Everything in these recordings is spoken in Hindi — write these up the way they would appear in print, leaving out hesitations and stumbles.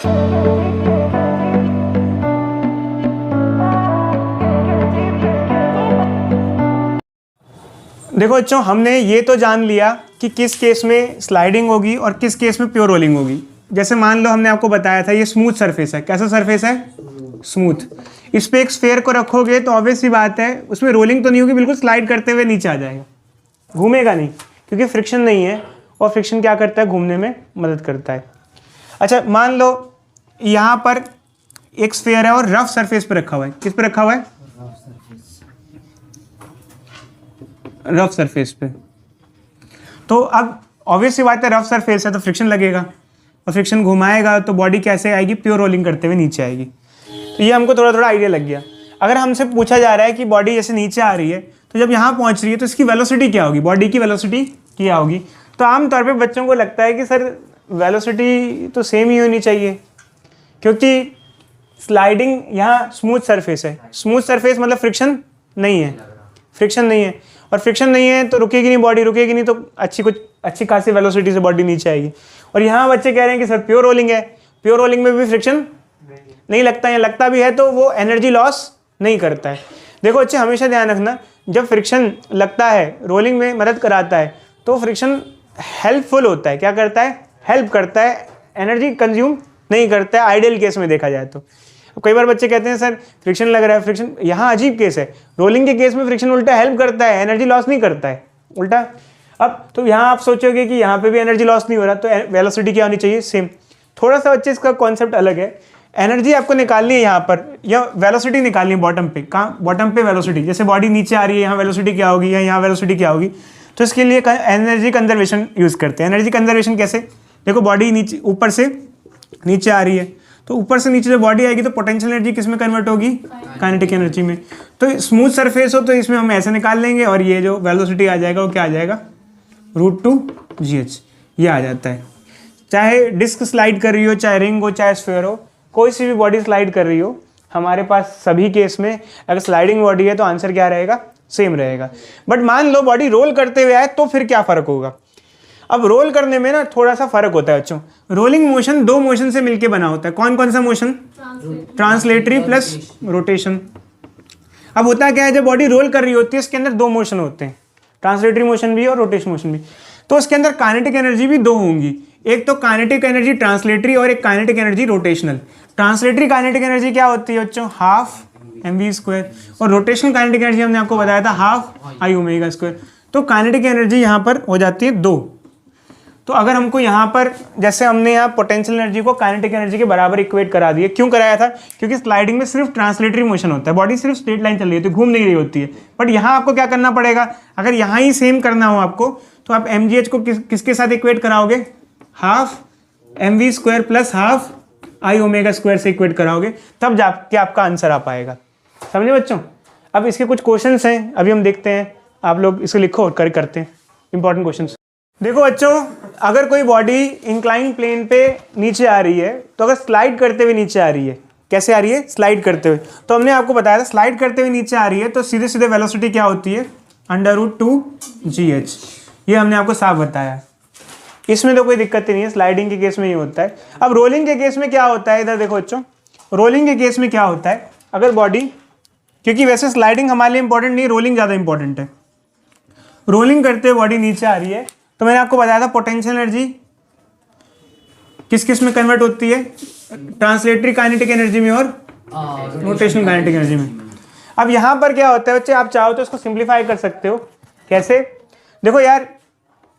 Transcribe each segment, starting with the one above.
देखो बच्चों, हमने ये तो जान लिया कि किस केस में स्लाइडिंग होगी और किस केस में प्योर रोलिंग होगी। जैसे मान लो हमने आपको बताया था ये स्मूथ सरफेस है। कैसा सरफेस है? स्मूथ। इस पे एक स्फेयर को रखोगे तो ऑब्वियस सी बात है उसमें रोलिंग तो नहीं होगी, बिल्कुल स्लाइड करते हुए नीचे आ जाएगा, घूमेगा नहीं, क्योंकि फ्रिक्शन नहीं है। और फ्रिक्शन क्या करता है? घूमने में मदद करता है। अच्छा, मान लो यहाँ पर एक स्फेयर है और रफ सरफेस पे रखा हुआ है। किस पे रखा हुआ है? रफ सरफेस पे। तो अब ऑब्वियस सी बात है, रफ सरफेस है तो फ्रिक्शन लगेगा, और फ्रिक्शन घुमाएगा तो बॉडी कैसे आएगी? प्योर रोलिंग करते हुए नीचे आएगी। तो ये हमको थोड़ा थोड़ा आइडिया लग गया। अगर हमसे पूछा जा रहा है कि बॉडी जैसे नीचे आ रही है तो जब यहाँ पहुँच रही है तो इसकी वेलोसिटी क्या होगी? बॉडी की वेलोसिटी क्या होगी? तो आमतौर पर बच्चों को लगता है कि सर वेलोसिटी तो सेम ही होनी चाहिए, क्योंकि स्लाइडिंग यहाँ स्मूथ सरफेस है। स्मूथ सरफेस मतलब फ्रिक्शन नहीं है, फ्रिक्शन नहीं है, और फ्रिक्शन नहीं है तो रुकेगी नहीं बॉडी, रुकेगी नहीं तो अच्छी खासी वेलोसिटी से बॉडी नीचे आएगी। और यहाँ बच्चे कह रहे हैं कि सर प्योर रोलिंग है, प्योर रोलिंग में भी फ्रिक्शन नहीं लगता है, या लगता भी है तो वो एनर्जी लॉस नहीं करता है। देखो बच्चे, हमेशा ध्यान रखना, जब फ्रिक्शन लगता है, रोलिंग में मदद कराता है, तो फ्रिक्शन हेल्पफुल होता है। क्या करता है? हेल्प करता है, एनर्जी कंज्यूम नहीं करता है, आइडियल केस में देखा जाए तो। कई बार बच्चे कहते हैं सर फ्रिक्शन लग रहा है, फ्रिक्शन, यहाँ अजीब केस है, रोलिंग के केस में फ्रिक्शन उल्टा हेल्प करता है, एनर्जी लॉस नहीं करता है, उल्टा। अब तो यहाँ आप सोचोगे कि यहाँ पे भी एनर्जी लॉस नहीं हो रहा, तो वेलोसिटी क्या होनी चाहिए? सेम। थोड़ा सा बच्चे इसका कॉन्सेप्ट अलग है। एनर्जी आपको निकालनी है यहाँ पर, या वेलोसिटी निकालनी है बॉटम पे। कहाँ? बॉटम पे वेलोसिटी। जैसे बॉडी नीचे आ रही है, यहाँ वेलोसिटी क्या होगी, या यहाँ वेलोसिटी क्या होगी? तो इसके लिए एनर्जी कंजर्वेशन यूज़ करते हैं। एनर्जी कंजर्वेशन कैसे? देखो, बॉडी नीचे, ऊपर से नीचे आ रही है, तो ऊपर से नीचे जब बॉडी आएगी तो पोटेंशियल एनर्जी किस में कन्वर्ट होगी? काइनेटिक एनर्जी में। तो स्मूथ सरफेस हो तो इसमें हम ऐसे निकाल लेंगे, और ये जो वेलोसिटी आ जाएगा वो क्या आ जाएगा? √2gh, ये आ जाता है। चाहे डिस्क स्लाइड कर रही हो, चाहे रिंग हो, चाहे स्फीयर हो, कोई सी भी बॉडी स्लाइड कर रही हो, हमारे पास सभी केस में अगर स्लाइडिंग बॉडी है तो आंसर क्या रहेगा? सेम रहेगा। बट मान लो बॉडी रोल करते हुए आए तो फिर क्या फ़र्क होगा? अब रोल करने में ना थोड़ा सा फर्क होता है बच्चों। रोलिंग मोशन दो मोशन से मिलके बना होता है। कौन कौन सा मोशन? Translatory plus rotation. अब होता क्या है, जब बॉडी रोल कर रही होती है इसके अंदर दो मोशन होते हैं, ट्रांसलेटरी मोशन भी और रोटेशन मोशन भी। तो उसके अंदर काइनेटिक एनर्जी भी दो होंगी, एक तो काइनेटिक एनर्जी ट्रांसलेटरी और एक kinetic energy rotational. Translatory kinetic energy क्या होती है बच्चों? ½ mv²। और रोटेशनल काइनेटिक एनर्जी हमने आपको बताया था ½ I⍵²। तो काइनेटिक एनर्जी यहाँ पर हो जाती है 2। तो अगर हमको यहाँ पर, जैसे हमने यहाँ पोटेंशियल एनर्जी को काइनेटिक एनर्जी के बराबर इक्वेट करा दिए। क्यों कराया था? क्योंकि स्लाइडिंग में सिर्फ ट्रांसलेटरी मोशन होता है, बॉडी सिर्फ स्ट्रेट लाइन चल रही होती है, घूम नहीं रही होती है। बट यहाँ आपको क्या करना पड़ेगा? अगर यहाँ ही सेम करना हो आपको, तो आप mgh को किसके साथ इक्वेट कराओगे? ½ mv² प्लस ½ I⍵² से इक्वेट कराओगे, तब जाके आपका आंसर आ पाएगा। समझे बच्चों? अब इसके कुछ क्वेश्चन हैं, अभी हम देखते हैं, आप लोग इसको लिखो और करते हैं इंपॉर्टेंट क्वेश्चन। देखो बच्चों, अगर कोई बॉडी इंक्लाइन प्लेन पे नीचे आ रही है, तो अगर स्लाइड करते हुए नीचे आ रही है, कैसे आ रही है? स्लाइड करते हुए। तो हमने आपको बताया था स्लाइड करते हुए नीचे आ रही है तो सीधे सीधे वेलोसिटी क्या होती है? √2gh। ये हमने आपको साफ बताया। इसमें तो कोई दिक्कत ही नहीं है, स्लाइडिंग के केस में ही होता है। अब रोलिंग के केस में क्या होता है? इधर देखो बच्चों, रोलिंग के केस में क्या होता है? अगर बॉडी, क्योंकि वैसे स्लाइडिंग हमारे लिए इंपॉर्टेंट नहीं, रोलिंग ज़्यादा इंपॉर्टेंट है। रोलिंग करते हुए बॉडी नीचे आ रही है तो मैंने आपको बताया था पोटेंशियल एनर्जी किस किस में कन्वर्ट होती है? ट्रांसलेटरी काइनेटिक एनर्जी में और रोटेशनल काइनेटिक एनर्जी में। अब यहाँ पर क्या होता है बच्चे, आप चाहो तो इसको सिंप्लीफाई कर सकते हो। कैसे? देखो यार,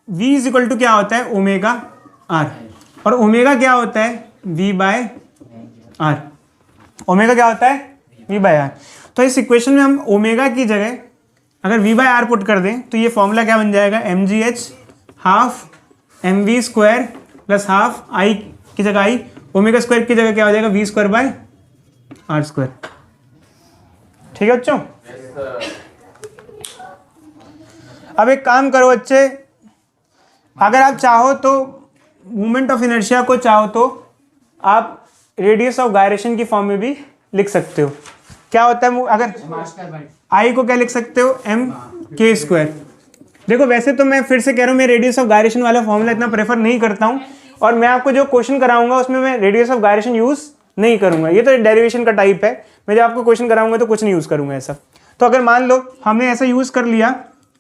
V = क्या होता है? ω/r। और ओमेगा क्या होता है? V/r। ओमेगा क्या होता है? V/r। तो इस इक्वेशन में हम ओमेगा की जगह अगर V/r पुट कर दें तो ये फॉर्मूला क्या बन जाएगा? mgh ½ mv² प्लस ½ I की जगह I, ω² की जगह क्या हो जाएगा? V²/r²। ठीक है बच्चों? अब एक काम करो बच्चे, अगर आप चाहो तो मोमेंट ऑफ इनर्शिया को चाहो तो आप रेडियस ऑफ गायरेशन की फॉर्म में भी लिख सकते हो। क्या होता है? अगर I को क्या लिख सकते हो? mk²। देखो वैसे तो मैं फिर से कह रहा हूँ, मैं रेडियस ऑफ गायरेशन वाला फॉर्मूला इतना प्रेफर नहीं करता हूँ, और मैं आपको जो क्वेश्चन कराऊंगा उसमें मैं रेडियस ऑफ गायरेशन यूज़ नहीं करूंगा, ये तो डेरिवेशन का टाइप है। मैं जब आपको क्वेश्चन कराऊंगा तो कुछ नहीं यूज़ करूंगा ऐसा। तो अगर मान लो हमने ऐसा यूज़ कर लिया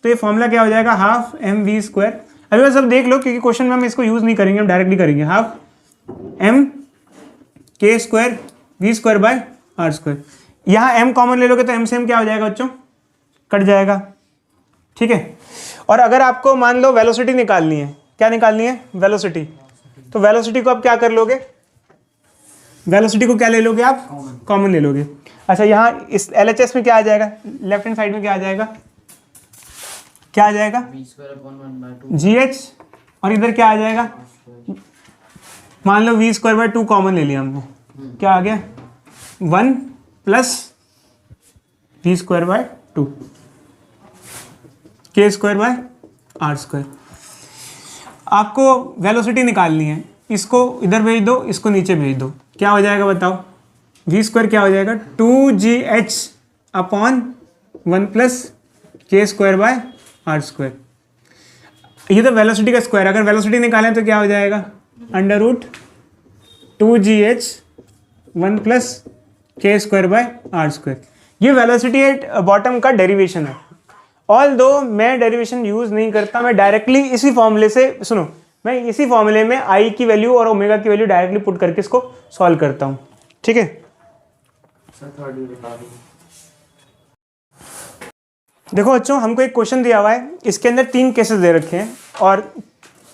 तो ये फॉर्मूला क्या हो जाएगा, हाफ एम वी स्क्वायर। अभी बस अब देख लो, क्योंकि क्वेश्चन में हम इसको यूज़ नहीं करेंगे, हम डायरेक्टली करेंगे हाफ एम के square V square by R square. यहाँ एम कॉमन ले लोगे तो एम से एम क्या हो जाएगा बच्चों, कट जाएगा, ठीक है। और अगर आपको मान लो वेलोसिटी निकालनी है, क्या निकालनी है, वेलोसिटी, तो वेलोसिटी को आप क्या कर लोगे, वेलोसिटी को क्या ले लोगे आप, कॉमन ले लोगे। अच्छा, यहाँ इस LHS में क्या आ जाएगा, लेफ्ट हैंड साइड में क्या आ जाएगा, क्या आ जाएगा GH, और इधर क्या आ जाएगा, मान लो v स्क्वायर बाय 2 कॉमन ले लिया हमने, क्या आ गया 1 plus v square by 2 k square by R square. आपको वेलोसिटी निकालनी है, इसको इधर भेज दो, इसको नीचे भेज दो, क्या हो जाएगा बताओ, v स्क्वायर क्या हो जाएगा 2gh upon 1 plus k square by R square. ये तो वेलोसिटी का स्क्वायर, अगर वेलोसिटी निकालें तो क्या हो जाएगा under root 2gh 1 plus k square by R square. ये वेलोसिटी एट बॉटम का डेरिवेशन है। ऑल दो मैं डेरिवेशन यूज़ नहीं करता, मैं डायरेक्टली इसी फॉर्मूले से, सुनो, मैं इसी फॉर्मूले में आई की वैल्यू और ओमेगा की वैल्यू डायरेक्टली पुट करके इसको सॉल्व करता हूँ, ठीक है। देखो बच्चों, हमको एक क्वेश्चन दिया हुआ है, इसके अंदर 3 केसेस दे रखे हैं और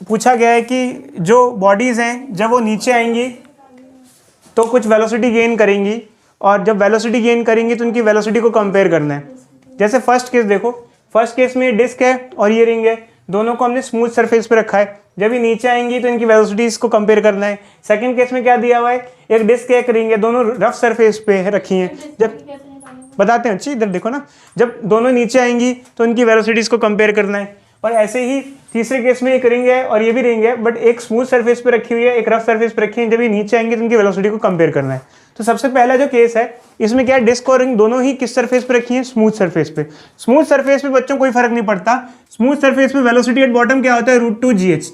पूछा गया है कि जो बॉडीज़ हैं जब वो नीचे आएंगी तो कुछ वेलोसिटी गेन करेंगी, और जब वेलोसिटी गेन करेंगी तो उनकी वेलोसिटी को कंपेयर करना है। जैसे फर्स्ट केस देखो, फर्स्ट केस में डिस्क है और ये रिंग है, दोनों को हमने स्मूथ सरफेस पे रखा है, जब ये नीचे आएंगी तो इनकी वेलोसिटीज को कंपेयर करना है। सेकंड केस में क्या दिया हुआ है, एक डिस्क है एक रिंग है, दोनों रफ सरफेस पे रखी हैं, जब बताते हैं अच्छी, इधर देखो ना, जब दोनों नीचे आएंगी तो इनकी वेलोसिटीज को कंपेयर करना है। और ऐसे ही तीसरे केस में एक रिंग है और ये भी रिंग है, बट एक स्मूथ सरफेस पे रखी हुई है, एक रफ सरफेस पे रखी है, जब ये नीचे आएंगे तो इनकी वेलोसिटी को कंपेयर करना है। तो सबसे पहला जो केस है इसमें क्या है, डिस्क और रिंग दोनों ही किस सरफेस पे रखी है, स्मूथ सरफेस पे। स्मूथ सरफेस पे बच्चों कोई फर्क नहीं पड़ता, स्मूथ सरफेस पे वेलोसिटी एट बॉटम क्या होता है, √2gh।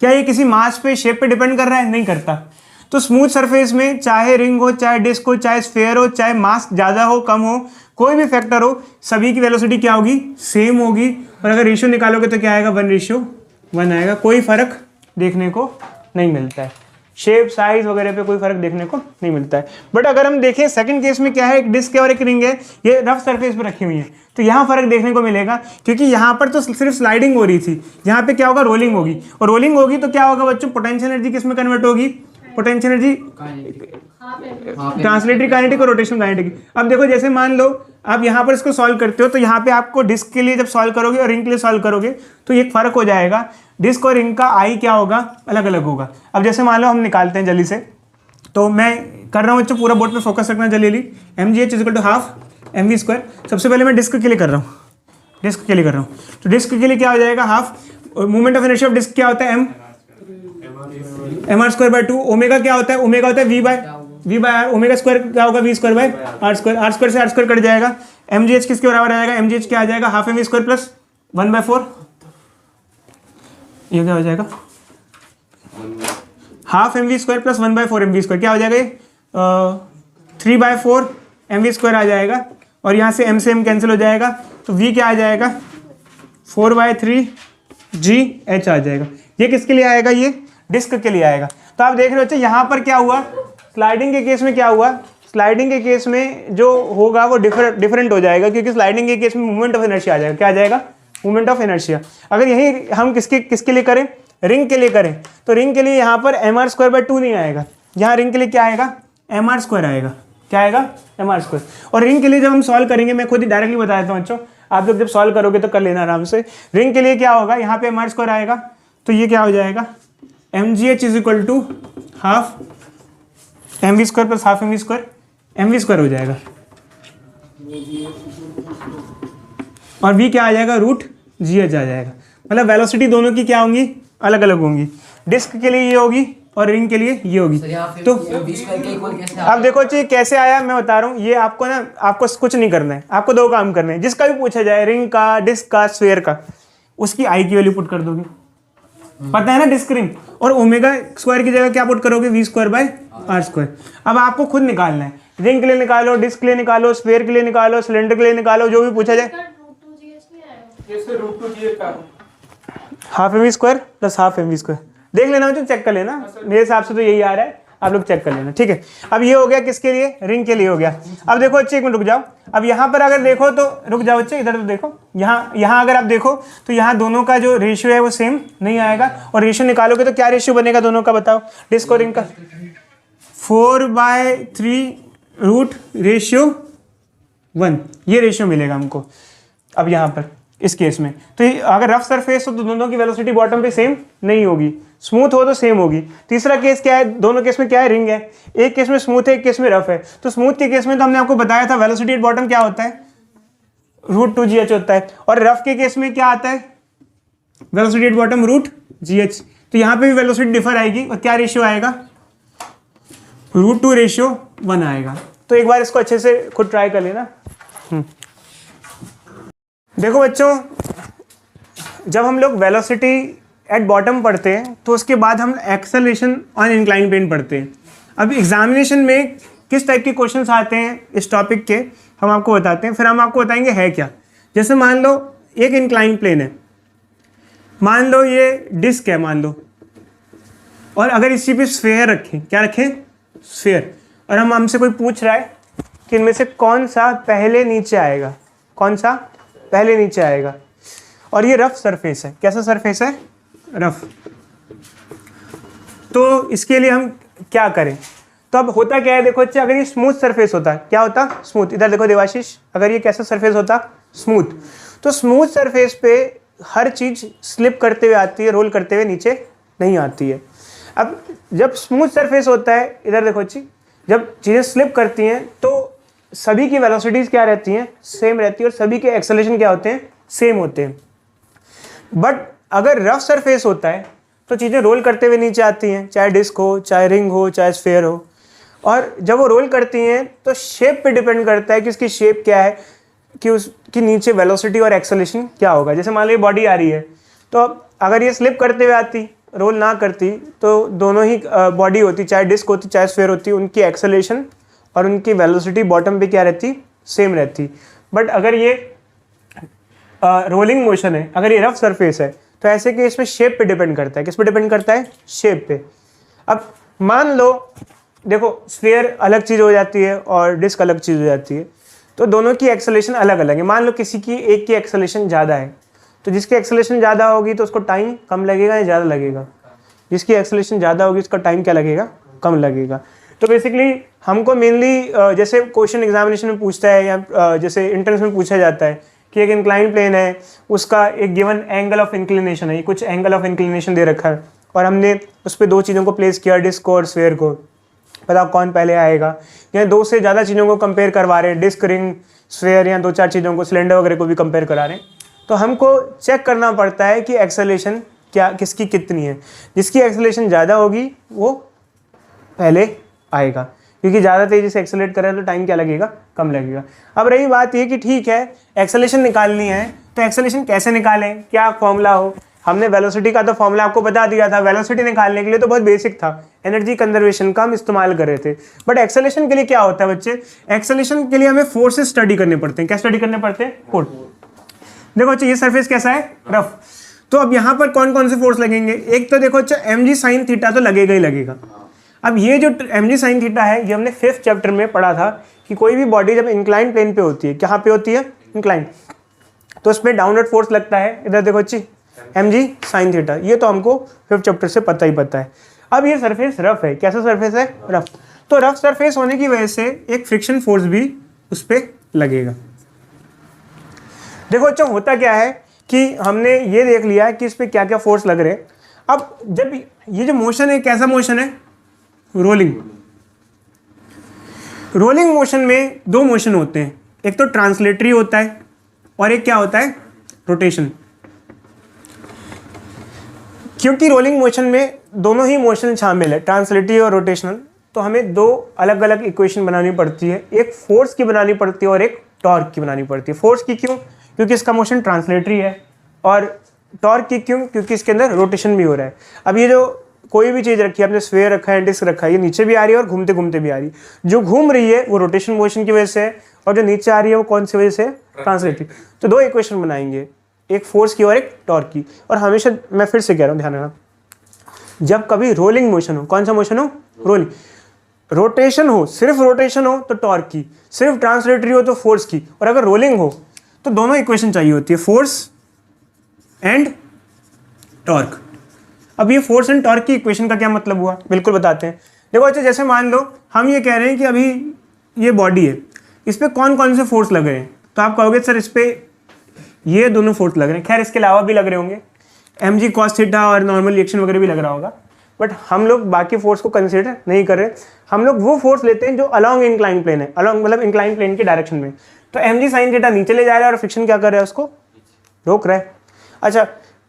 क्या ये किसी मास पे, शेप पे डिपेंड कर रहा है, नहीं करता। तो स्मूथ सरफेस में चाहे रिंग हो, चाहे डिस्क हो, चाहे स्फेयर हो, चाहे मास ज़्यादा हो कम हो, कोई भी फैक्टर हो, सभी की वेलोसिटी क्या होगी, सेम होगी। और अगर रेशियो निकालोगे तो क्या आएगा, 1:1 आएगा, कोई फर्क देखने को नहीं मिलता है, शेप साइज वगैरह पे कोई फर्क देखने को नहीं मिलता है। बट अगर हम देखें सेकंड केस में क्या है, एक डिस्क है और एक रिंग है, ये रफ सरफेस पे रखी हुई है, तो यहाँ फर्क देखने को मिलेगा, क्योंकि यहाँ पर तो सिर्फ स्लाइडिंग हो रही थी, यहाँ पे क्या होगा, रोलिंग होगी। और रोलिंग होगी तो क्या होगा बच्चों, पोटेंशियल एनर्जी किस में कन्वर्ट होगी, पोटेंशियल एनर्जी ट्रांसलेटरी काइनेटिक और रोटेशनल काइनेटिक। अब देखो, जैसे मान लो आप यहाँ पर इसको सॉल्व करते हो तो यहाँ पे आपको डिस्क के लिए जब सॉल्व करोगे और रिंग के लिए सॉल्व करोगे तो एक फर्क हो जाएगा, डिस्क और रिंग का आई क्या होगा, अलग अलग होगा। अब जैसे मान लो हम निकालते हैं जल्दी से, तो मैं कर रहा हूँ बच्चों, पूरा बोर्ड पे फोकस रखना जल्दी। mgh = half mv²। सबसे पहले मैं डिस्क के लिए कर रहा हूँ, डिस्क के लिए कर रहा हूँ, तो डिस्क के लिए क्या हो जाएगा, half movement of inertia of disc क्या होता है, mr²/2। ओमेगा क्या होता है, ओमेगा होता है v by R, omega square क्या होगा, v² by R square, R square से आर स्क्वायर कट जाएगा। mgh किसके बराबर आएगा, mgh क्या आ जाएगा, हाफ mv² प्लस 1/4। ये क्या हो जाएगा, हाफ mv² प्लस 1/4 mv², क्या हो जाएगा ये 3/4 mv² आ जाएगा। और यहाँ से m से m कैंसिल हो जाएगा, तो v क्या आ जाएगा, 4/3 gh आ जाएगा। ये किसके लिए आएगा, ये डिस्क के लिए आएगा। तो आप देख रहे हो यहाँ पर क्या हुआ, स्लाइडिंग के केस में क्या हुआ, स्लाइडिंग के केस में जो होगा वो डिफरेंट हो जाएगा, क्योंकि स्लाइडिंग के केस में मूवमेंट ऑफ इनर्शिया आ जाएगा, क्या आ जाएगा, मूवमेंट ऑफ इनर्शिया। अगर यही हम किसके लिए करें, रिंग के लिए करें, तो रिंग के लिए यहाँ पर mr²/2 नहीं आएगा, यहाँ रिंग के लिए क्या आएगा, mr² आएगा, क्या आएगा, mr²। और रिंग के लिए जब हम सॉल्व करेंगे, मैं खुद ही डायरेक्टली बता देता हूँ बच्चों, आप लोग जब सॉल्व करोगे तो कर लेना आराम से। रिंग के लिए क्या होगा, यहाँ पे mr² आएगा, तो ये क्या हो जाएगा, mgh = half mv² plus half mv² हो जाएगा, और v क्या आ जाएगा, √gh आ जाएगा। मतलब वेलोसिटी दोनों की क्या होंगी, अलग अलग होंगी, डिस्क के लिए ये होगी और रिंग के लिए ये होगी। तो अब देखो जी कैसे आया, मैं बता रहा हूँ, ये आपको ना, आपको कुछ नहीं करना है, आपको 2 काम करने हैं। जिसका भी पूछा जाए, रिंग का, डिस्क का, स्फीयर का, उसकी आई की वैल्यू पुट कर दोगे, पता है ना डिस्क रिंग, और ओमेगा स्क्वायर की जगह क्या पुट करोगे, V square by R square. अब आपको खुद निकालना है, रिंग के लिए निकालो, डिस्क के लिए निकालो, स्फीयर के लिए निकालो, सिलेंडर के लिए निकालो, जो भी पूछा जाए। Half M V square plus half M V square देख लेना, मुझे चेक कर लेना, मेरे हिसाब से तो यही आ रहा है, आप लोग चेक कर लेना, ठीक है। अब ये हो गया किसके लिए, रिंग के लिए हो गया। अब देखो अच्छे, एक मिनट रुक जाओ, अब यहाँ पर अगर देखो तो रुक जाओ अच्छे, इधर तो देखो, यहाँ अगर आप देखो तो यहाँ दोनों का जो रेशियो है वो सेम नहीं आएगा, और रेशियो निकालोगे तो क्या रेशियो बनेगा दोनों का, बताओ, डिस्क और रिंग का 4/3 ये रेशियो मिलेगा हमको। अब यहाँ पर इस केस में तो अगर रफ सरफेस हो तो दोनों की वेलोसिटी बॉटम पे सेम नहीं होगी, स्मूथ हो तो सेम होगी। तीसरा केस क्या है, दोनों केस में क्या है, रिंग है, एक केस में स्मूथ है, एक केस में रफ है। तो स्मूथ के केस में तो हमने आपको बताया था वेलोसिटी एट बॉटम क्या होता है, √2gh होता है, और रफ के केस में क्या आता है, वेलोसिटी एट बॉटम √gh। तो यहाँ पे भी वेलोसिटी डिफर आएगी, और क्या रेशियो आएगा, √2:1 आएगा। तो एक बार इसको अच्छे से खुद ट्राई कर लेना। देखो बच्चों, जब हम लोग वेलोसिटी एट बॉटम पढ़ते हैं तो उसके बाद हम एक्सेलरेशन ऑन इंक्लाइन प्लेन पढ़ते हैं। अब एग्जामिनेशन में किस टाइप के क्वेश्चंस आते हैं इस टॉपिक के हम आपको बताते हैं, फिर हम आपको बताएंगे है क्या। जैसे मान लो एक इंक्लाइन प्लेन है, मान लो ये डिस्क है मान लो, और अगर इसी पे स्फीयर रखें, क्या रखें, स्फीयर, और हमसे कोई पूछ रहा है कि इनमें से कौन सा पहले नीचे आएगा, कौन सा पहले नीचे आएगा, और ये रफ सरफेस है। कैसा सरफेस है, रफ। तो इसके लिए हम क्या करें, तो अब होता क्या है, देखो अच्छा, अगर ये स्मूथ सरफेस होता, क्या होता, स्मूथ, इधर देखो देवाशीष, अगर ये कैसा सरफेस होता, स्मूथ, तो स्मूथ सरफेस पे हर चीज स्लिप करते हुए आती है, रोल करते हुए नीचे नहीं आती है। अब जब स्मूथ सरफेस होता है, इधर देखो अच्छी, जब चीज़ें स्लिप करती हैं तो सभी की वेलोसिटीज क्या रहती हैं, सेम रहती है, और सभी के एक्सेलरेशन क्या होते हैं, सेम होते हैं। बट अगर रफ सरफेस होता है तो चीज़ें रोल करते हुए नीचे आती हैं, चाहे डिस्क हो, चाहे रिंग हो, चाहे स्फीयर हो, और जब वो रोल करती हैं तो शेप पे डिपेंड करता है कि उसकी शेप क्या है, कि उसकी नीचे वेलोसिटी और एक्सेलरेशन क्या होगा। जैसे मान लो ये बॉडी आ रही है, तो अगर ये स्लिप करते हुए आती, रोल ना करती, तो दोनों ही बॉडी होती, चाहे डिस्क होती चाहे स्फीयर होती, उनकी एक्सेलरेशन और उनकी वेलोसिटी बॉटम पे क्या रहती, सेम रहती। बट अगर ये रोलिंग मोशन है, अगर ये रफ सरफेस है, तो ऐसे केस में शेप पे डिपेंड करता है। किस पे डिपेंड करता है, शेप पे। अब मान लो देखो स्फीयर अलग चीज़ हो जाती है और डिस्क अलग चीज़ हो जाती है, तो दोनों की एक्सेलरेशन अलग अलग है। मान लो किसी की एक की एक्सेलरेशन ज़्यादा है, तो जिसकी एक्सेलरेशन ज़्यादा होगी तो उसको टाइम कम लगेगा या ज़्यादा लगेगा, जिसकी एक्सेलरेशन ज़्यादा होगी उसका टाइम क्या लगेगा, कम लगेगा। तो बेसिकली हमको मेनली जैसे क्वेश्चन एग्जामिनेशन में पूछता है या जैसे एंट्रेंस में पूछा जाता है कि एक इंक्लाइन प्लेन है, उसका एक गिवन एंगल ऑफ इंक्लिनेशन है, कुछ एंगल ऑफ इंक्लिनेशन दे रखा है, और हमने उस पर दो चीज़ों को प्लेस किया, डिस्क और स्फीयर को, बताओ कौन पहले आएगा। या दो से ज़्यादा चीज़ों को कंपेयर करवा रहे हैं, डिस्क, रिंग, स्फीयर, या दो चार चीज़ों को, सिलेंडर वगैरह को भी कंपेयर करा रहे हैं, तो हमको चेक करना पड़ता है कि एक्सेलरेशन क्या किसकी कितनी है। जिसकी एक्सेलरेशन ज़्यादा होगी वो पहले आएगा, क्योंकि ज़्यादा तेज़ी से एक्सेलरेट करें तो टाइम क्या लगेगा, कम लगेगा। अब रही बात ये कि ठीक है एक्सेलरेशन निकालनी है, तो एक्सेलरेशन कैसे निकालें, क्या फॉर्मूला हो। हमने वेलोसिटी का तो फॉर्मूला आपको बता दिया था, वेलोसिटी निकालने के लिए तो बहुत बेसिक था, एनर्जी कंजर्वेशन का हम इस्तेमाल कर रहे थे। बट एक्सेलरेशन के लिए क्या होता है बच्चे, एक्सेलरेशन के लिए हमें फोर्सेस स्टडी करने पड़ते हैं। क्या स्टडी करने पड़ते हैं, फोर्स। देखो अच्छा ये सरफेस कैसा है, रफ, तो अब यहाँ पर कौन कौन से फोर्स लगेंगे। एक तो देखो अच्छा mg sin थीटा तो लगेगा ही लगेगा। अब ये जो mg sin थीटा है, ये हमने 5th चैप्टर में पढ़ा था कि कोई भी बॉडी जब इंक्लाइन प्लेन पे होती है, कहाँ पे होती है, इंक्लाइन, तो उस पर डाउनवर्ड फोर्स लगता है। इधर देखो अच्छी mg sin थीटा, ये तो हमको 5th चैप्टर से पता ही पता है। अब ये सरफेस रफ है, कैसा सरफेस है, रफ, तो रफ सरफेस होने की वजह से एक फ्रिक्शन फोर्स भी उस पर लगेगा। देखो अच्छा होता क्या है कि हमने ये देख लिया कि इस पर क्या क्या फोर्स लग रहे हैं। अब जब ये जो मोशन है, कैसा मोशन है, रोलिंग। रोलिंग मोशन में दो मोशन होते हैं, एक तो ट्रांसलेटरी होता है और एक क्या होता है, रोटेशन। क्योंकि रोलिंग मोशन में दोनों ही मोशन शामिल है, ट्रांसलेटरी और रोटेशनल, तो हमें दो अलग अलग इक्वेशन बनानी पड़ती है, एक फोर्स की बनानी पड़ती है और एक टॉर्क की बनानी पड़ती है। फोर्स की क्यों, क्योंकि इसका मोशन ट्रांसलेटरी है, और टॉर्क की क्यों, क्योंकि इसके अंदर रोटेशन भी हो रहा है। अब ये जो कोई भी चीज़ रखी है, आपने स्फीयर रखा है, डिस्क रखा है, ये नीचे भी आ रही है और घूमते घूमते भी आ रही है। जो घूम रही है वो रोटेशन मोशन की वजह से है, और जो नीचे आ रही है वो कौन सी वजह से? ट्रांसलेटिव। तो दो इक्वेशन बनाएंगे, एक फोर्स की और एक टॉर्क की। और हमेशा मैं फिर से कह रहा हूँ, ध्यान रखना, जब कभी रोलिंग मोशन हो, कौन सा मोशन हो? रोलिंग। रोटेशन हो, सिर्फ रोटेशन हो तो टॉर्क की, सिर्फ ट्रांसलेटरी हो तो फोर्स की, और अगर रोलिंग हो तो दोनों इक्वेशन चाहिए होती है, फोर्स एंड टॉर्क। अब ये फोर्स एंड टॉर्क की इक्वेशन का क्या मतलब हुआ, बिल्कुल बताते हैं। देखो अच्छा, जैसे मान लो हम ये कह रहे हैं कि अभी ये बॉडी है, इस पर कौन कौन से फोर्स लग रहे हैं, तो आप कहोगे सर इस पर ये दोनों फोर्स लग रहे हैं। खैर इसके अलावा भी लग रहे होंगे, mg cos थीटा और नॉर्मल रिएक्शन वगैरह भी लग रहा होगा, बट हम लोग बाकी फोर्स को कंसिडर नहीं कर रहे। हम लोग वो फोर्स लेते हैं जो अलॉन्ग इंक्लाइन प्लेन है, अलॉन्ग मतलब इंक्लाइन प्लेन की डायरेक्शन में। तो mg sin थीटा नीचे ले जा रहा है और फ्रिक्शन क्या कर रहा है? उसको रोक रहा है। अच्छा,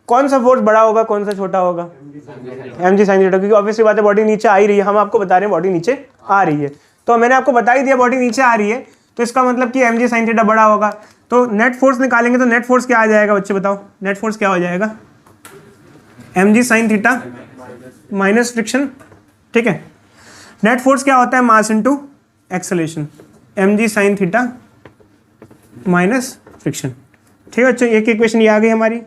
कौन सा फोर्स बड़ा होगा, कौन सा छोटा होगा? mg sin थीटा, क्योंकि ऑब्वियसली बात है बॉडी नीचे आ ही रही है, हम आपको बता रहे हैं बॉडी नीचे आ रही है, तो मैंने आपको बता ही दिया बॉडी नीचे आ रही है, तो इसका मतलब कि mg sin थीटा बड़ा होगा। तो नेट फोर्स निकालेंगे तो नेट फोर्स क्या आ जाएगा बच्चे बताओ? नेट फोर्स क्या हो जाएगा? mg sin theta minus friction, ठीक है। नेट फोर्स क्या होता है? Mass into acceleration, mg sin theta minus friction, ठीक है बच्चों। एक इक्वेशन ये आ गई हमारी।